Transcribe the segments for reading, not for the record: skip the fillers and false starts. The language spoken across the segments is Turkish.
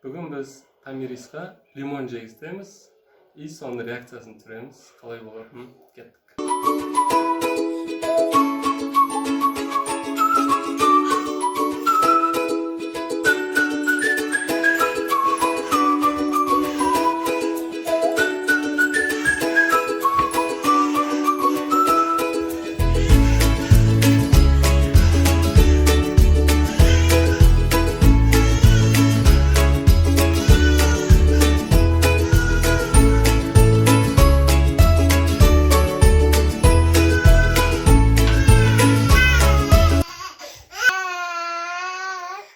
Bugün biz Tamiris'ga limon jegiztemiz. И sonra reaksiyasını türemiz. Kalay olur. Kettik.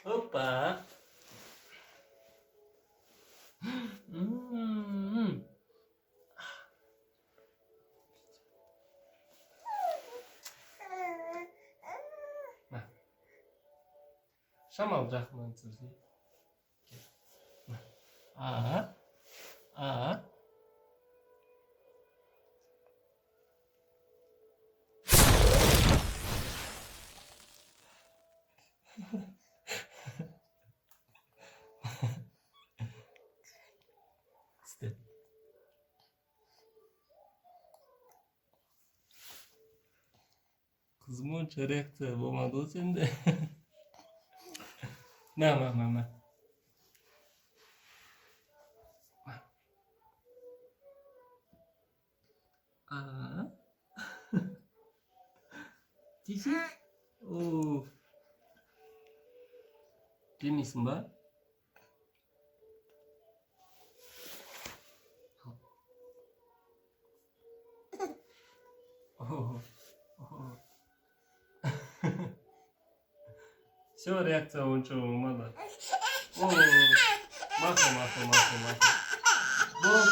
Hoppa. Şam alacak mı sizi? Aa. Aa. İşte. Kızımın çörekti. Olmadı o sende. Ne. Aa. Cici. Oo. Yemiyorsun be. Oh. Все, реакция очень умна. О, маха. Бог.